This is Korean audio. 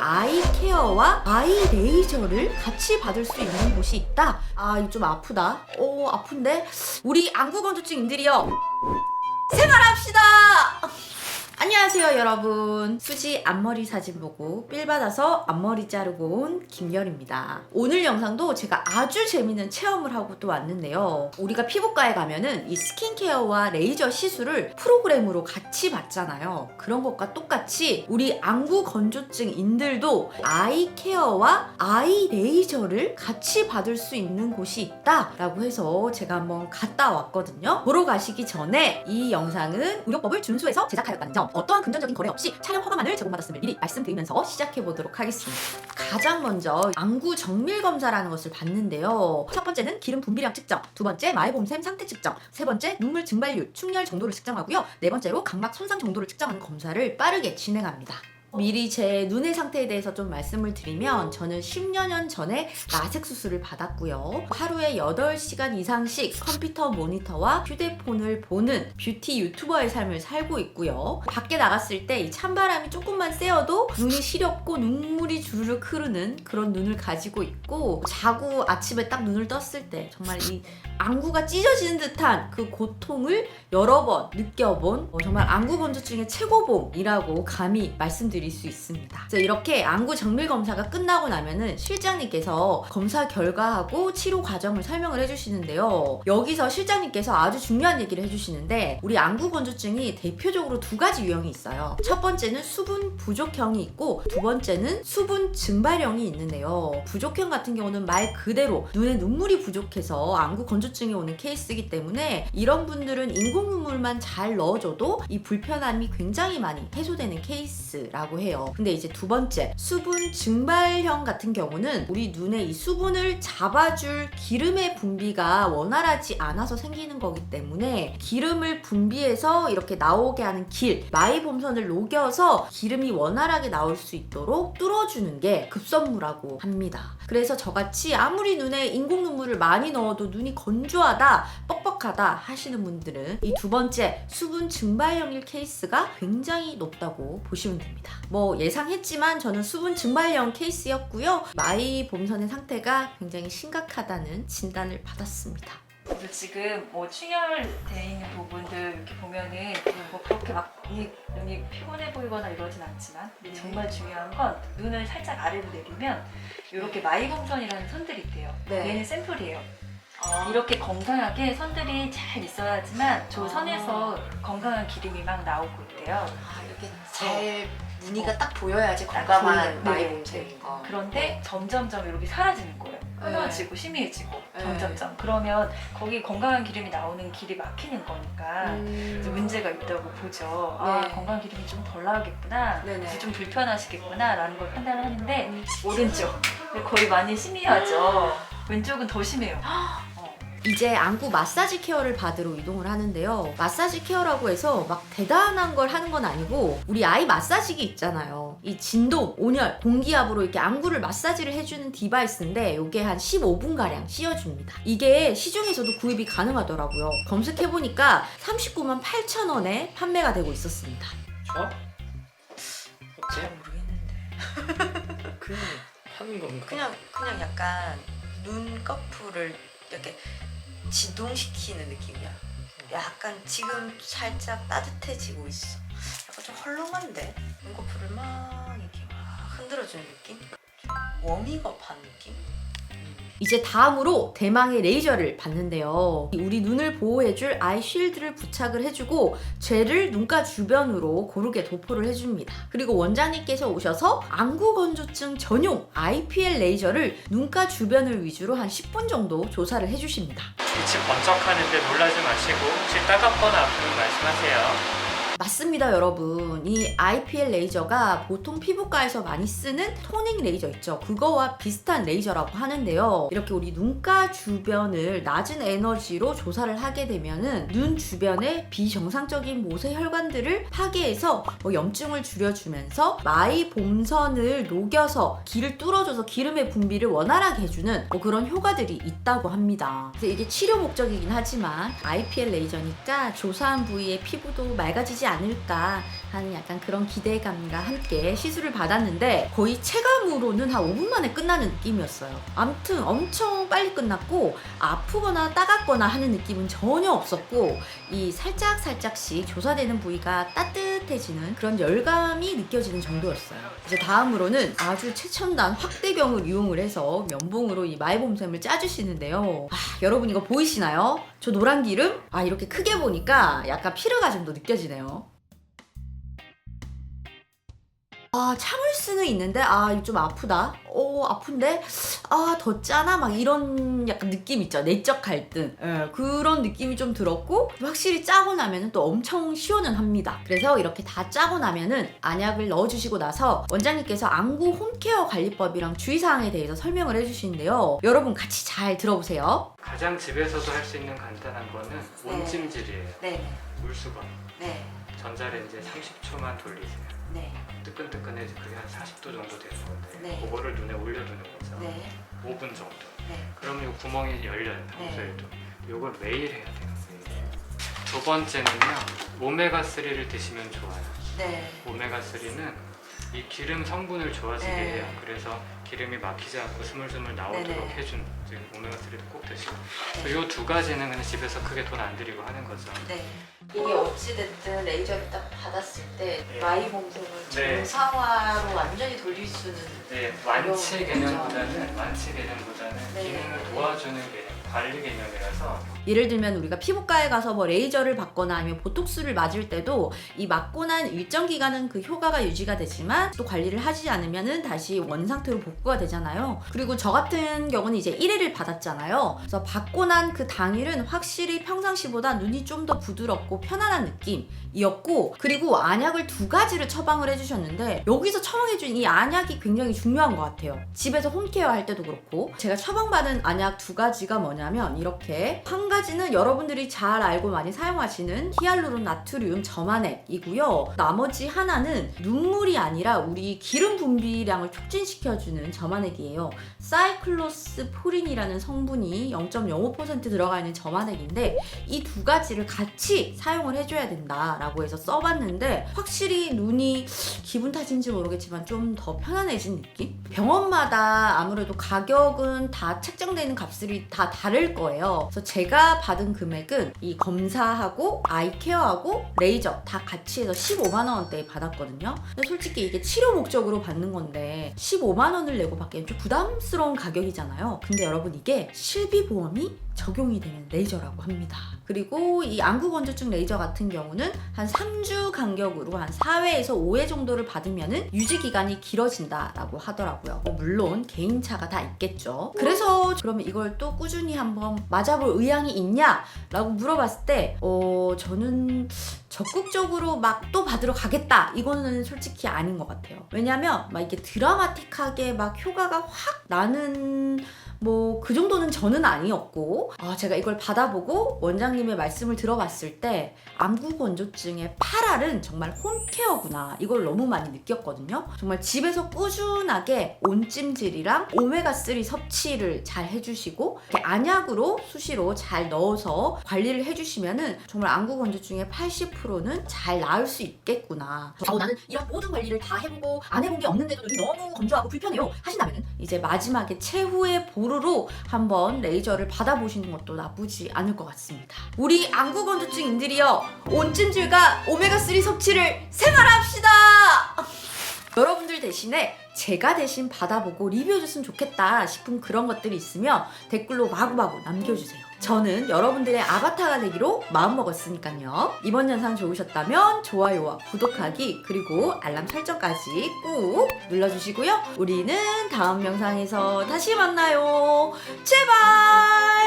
아이 케어와 아이 레이저를 같이 받을 수 있는 곳이 있다. 아, 이거 좀 아프다. 아픈데? 우리 안구건조증인들이요, 생활합시다! 안녕하세요 여러분, 수지 앞머리 사진 보고 삘 받아서 앞머리 자르고 온 김열입니다. 오늘 영상도 제가 아주 재밌는 체험을 하고 또 왔는데요, 우리가 피부과에 가면은 이 스킨케어와 레이저 시술을 프로그램으로 같이 받잖아요. 그런 것과 똑같이 우리 안구 건조증인들도 아이 케어와 아이 레이저를 같이 받을 수 있는 곳이 있다 라고 해서 제가 한번 갔다 왔거든요. 보러 가시기 전에 이 영상은 의료법을 준수해서 제작하였다는 점, 어떠한 금전적인 거래 없이 촬영 허가만을 제공받았음을 미리 말씀드리면서 시작해 보도록 하겠습니다. 가장 먼저 안구 정밀 검사라는 것을 받는데요. 첫 번째는 기름 분비량 측정, 두 번째 마이봄샘 상태 측정, 세 번째 눈물 증발률, 충혈 정도를 측정하고요, 네 번째로 각막 손상 정도를 측정하는 검사를 빠르게 진행합니다. 미리 제 눈의 상태에 대해서 좀 말씀을 드리면, 저는 10여 년 전에 라섹 수술을 받았고요. 하루에 8시간 이상씩 컴퓨터 모니터와 휴대폰을 보는 뷰티 유튜버의 삶을 살고 있고요. 밖에 나갔을 때 이 찬바람이 조금만 쐬어도 눈이 시렵고 눈물이 주르륵 흐르는 그런 눈을 가지고 있고, 자고 아침에 딱 눈을 떴을 때 정말 이 안구가 찢어지는 듯한 그 고통을 여러 번 느껴본 정말 안구 건조증의 최고봉이라고 감히 말씀드릴 수 있습니다. 그래서 이렇게 안구 정밀 검사가 끝나고 나면은 실장님께서 검사 결과하고 치료 과정을 설명을 해주시는데요. 여기서 실장님께서 아주 중요한 얘기를 해주시는데, 우리 안구 건조증이 대표적으로 두 가지 유형이 있어요. 첫 번째는 수분 부족형이 있고, 두 번째는 수분 증발형이 있는데요. 부족형 같은 경우는 말 그대로 눈에 눈물이 부족해서 안구 건조증이 오는 케이스이기 때문에, 이런 분들은 인공 눈물만 잘 넣어줘도 이 불편함이 굉장히 많이 해소되는 케이스라고 해요. 근데 이제 두 번째, 수분 증발형 같은 경우는 우리 눈에 이 수분을 잡아줄 기름의 분비가 원활하지 않아서 생기는 거기 때문에, 기름을 분비해서 이렇게 나오게 하는 길, 마이봄선을 녹여서 기름이 원활하게 나올 수 있도록 뚫어주는 게 급선무라고 합니다. 그래서 저같이 아무리 눈에 인공 눈물을 많이 넣어도 눈이 건조하다, 뻑뻑하다 하시는 분들은 이 두 번째 수분 증발형일 케이스가 굉장히 높다고 보시면 됩니다. 뭐 예상했지만 저는 수분 증발형 케이스였고요. 마이봄선의 상태가 굉장히 심각하다는 진단을 받았습니다. 그래서 지금 뭐 충혈되어 있는 부분들 이렇게 보면은 뭐 그렇게 막 눈이 피곤해 보이거나 이러진 않지만, 정말 중요한 건 눈을 살짝 아래로 내리면 이렇게 마이봄선이라는 선들이 있대요. 얘는 샘플이에요. 이렇게 건강하게 선들이 잘 있어야지만 저 선에서 건강한 기름이 막 나오고 있대요. 이렇게 잘 무늬가 딱 보여야지 건강한 마이봄샘인 거. 그런데 점점점 이렇게 사라지는 거예요. 끊어지고 희미해지고 점점점. 그러면 거기 건강한 기름이 나오는 길이 막히는 거니까 이제 문제가 있다고 보죠. 건강한 기름이 좀 덜 나오겠구나, 이제 좀 불편하시겠구나 라는 걸 판단을 하는데, 오른쪽 거의 많이 희미하죠. 왼쪽은 더 심해요. 이제 안구 마사지 케어를 받으러 이동을 하는데요. 마사지 케어라고 해서 막 대단한 걸 하는 건 아니고, 우리 아이 마사지기 있잖아요. 이 진동, 온열, 공기압으로 이렇게 안구를 마사지를 해주는 디바이스인데, 이게 한 15분가량 씌워줍니다. 이게 시중에서도 구입이 가능하더라고요. 검색해보니까 39만 8천 원에 판매가 되고 있었습니다. 잘 모르겠는데. 그냥 하는 건가? 그냥 약간 눈꺼풀을 이렇게 진동시키는 느낌이야. 약간 지금 살짝 따뜻해지고 있어. 약간 좀 헐렁한데? 눈꺼풀을 막 이렇게 막 흔들어주는 느낌? 좀 워밍업한 느낌? 이제 다음으로 대망의 레이저를 받는데요. 우리 눈을 보호해줄 아이 쉴드를 부착을 해주고, 젤을 눈가 주변으로 고르게 도포를 해줍니다. 그리고 원장님께서 오셔서 안구 건조증 전용 IPL 레이저를 눈가 주변을 위주로 한 10분 정도 조사를 해주십니다. 빛이 번쩍하는데 놀라지 마시고, 혹시 따갑거나 아프면 말씀하세요. 맞습니다 여러분. 이 IPL 레이저가 보통 피부과에서 많이 쓰는 토닝 레이저 있죠. 그거와 비슷한 레이저라고 하는데요. 이렇게 우리 눈가 주변을 낮은 에너지로 조사를 하게 되면은 눈 주변의 비정상적인 모세 혈관들을 파괴해서 염증을 줄여주면서 마이봄선을 녹여서 길을 뚫어줘서 기름의 분비를 원활하게 해주는 그런 효과들이 있다고 합니다. 그래서 이게 치료 목적이긴 하지만 IPL 레이저니까 조사한 부위의 피부도 맑아지지 않을까 하는 약간 그런 기대감과 함께 시술을 받았는데 거의 체감으로는 한 5분 만에 끝나는 느낌이었어요. 아무튼 엄청 빨리 끝났고 아프거나 따갑거나 하는 느낌은 전혀 없었고 이 살짝씩 조사되는 부위가 따뜻해지는 그런 열감이 느껴지는 정도였어요. 이제 다음으로는 아주 최첨단 확대경을 이용을 해서 면봉으로 이 마이봄샘을 짜주시는데요. 여러분 이거 보이시나요? 저 노란 기름? 이렇게 크게 보니까 약간 피르가 좀 더 느껴지네요. 참을 수는 있는데 이거 좀 아프다. 아픈데 더 짜나? 막 이런 약간 느낌 있죠. 내적 갈등. 그런 느낌이 좀 들었고 확실히 짜고 나면은 또 엄청 시원은 합니다. 그래서 이렇게 다 짜고 나면은 안약을 넣어주시고 나서 원장님께서 안구 홈케어 관리법이랑 주의사항에 대해서 설명을 해주시는데요. 여러분 같이 잘 들어보세요. 가장 집에서도 할 수 있는 간단한 거는 네. 온찜질이에요. 네. 물수건. 네. 전자레인지에 30초만 돌리세요. 네. 뜨끈뜨끈해지 그게 한 40도 정도 되는 건데 네. 그거를 눈에 올려두는 거죠. 네. 5분 정도. 네. 그러면 이 구멍이 열려요. 평소에도. 요걸 매일 해야 돼요. 매일. 두 번째는요. 오메가3를 드시면 좋아요. 네. 오메가3는 이 기름 성분을 좋아지게 네. 해요. 그래서 기름이 막히지 않고 스물스물 나오도록 네네. 해준 오메가3도 꼭 드시고 이 두 가지는 그냥 집에서 크게 돈 안 들이고 하는 거죠. 네. 이게 어찌됐든 레이저를 딱 받았을 때 네. 마이봄샘을 네. 정상화로 완전히 돌릴 수는 네, 완치 어려운 개념보다는 네. 기능을 도와주는 개념, 관리 개념이라서 예를 들면 우리가 피부과에 가서 뭐 레이저를 받거나 아니면 보톡스를 맞을 때도 이 맞고 난 일정 기간은 그 효과가 유지가 되지만 또 관리를 하지 않으면은 다시 원상태로 복구가 되잖아요. 그리고 저 같은 경우는 이제 1회를 받았잖아요. 그래서 받고 난 그 당일은 확실히 평상시보다 눈이 좀 더 부드럽고 편안한 느낌이었고 그리고 안약을 2가지를 처방을 해주셨는데 여기서 처방해준 이 안약이 굉장히 중요한 것 같아요. 집에서 홈케어 할 때도 그렇고 제가 처방받은 안약 2가지가 뭐냐면 이렇게 한 가지는 여러분들이 잘 알고 많이 사용하시는 히알루론 나트륨 점안액이고요. 나머지 하나는 눈물이 아니라 우리 기름 분비량을 촉진시켜주는 점안액이에요. 사이클로스포린이라는 성분이 0.05% 들어가 있는 점안액인데 이 2가지를 같이 사용을 해줘야 된다라고 해서 써봤는데 확실히 눈이 기분 탓인지 모르겠지만 좀 더 편안해진 느낌? 병원마다 아무래도 가격은 다 책정되어 있는 값들이 다 다를 거예요. 그래서 제가 받은 금액은 이 검사하고 아이 케어하고 레이저 다 같이 해서 15만 원대에 받았거든요. 근데 솔직히 이게 치료 목적으로 받는 건데 15만 원을 내고 받기엔 좀 부담스러운 가격이잖아요. 근데 여러분 이게 실비보험이 적용이 되는 레이저라고 합니다. 그리고 이 안구건조증 레이저 같은 경우는 한 3주 간격으로 한 4회에서 5회 정도를 받으면은 유지기간이 길어진다라고 하더라고요. 물론 개인차가 다 있겠죠. 그래서 그러면 이걸 또 꾸준히 한번 맞아볼 의향이 있냐라고 물어봤을 때 저는 적극적으로 막 또 받으러 가겠다 이거는 솔직히 아닌 것 같아요. 왜냐면 막 이게 드라마틱하게 막 효과가 확 나는 뭐 그 정도는 저는 아니었고 제가 이걸 받아보고 원장님의 말씀을 들어봤을 때 안구건조증의 8알은 정말 홈케어구나 이걸 너무 많이 느꼈거든요. 정말 집에서 꾸준하게 온찜질이랑 오메가3 섭취를 잘 해주시고 이렇게 안약으로 수시로 잘 넣어서 관리를 해주시면은 정말 안구건조증의 80%는 잘 나을 수 있겠구나. 나는 이런 모든 관리를 다 해보고 안 해본 게 없는데도 눈이 너무 건조하고 불편해요 하신다면은 이제 마지막에 최후의 보루로 한번 레이저를 받아보시는 것도 나쁘지 않을 것 같습니다. 우리 안구건조증인들이여 온찜질과 오메가3 섭취를 생활합시다. 여러분들 대신에 제가 대신 받아보고 리뷰해줬으면 좋겠다 싶은 그런 것들이 있으면 댓글로 마구마구 남겨주세요. 저는 여러분들의 아바타가 되기로 마음먹었으니까요. 이번 영상 좋으셨다면 좋아요와 구독하기 그리고 알람 설정까지 꾹 눌러주시고요. 우리는 다음 영상에서 다시 만나요. 제발!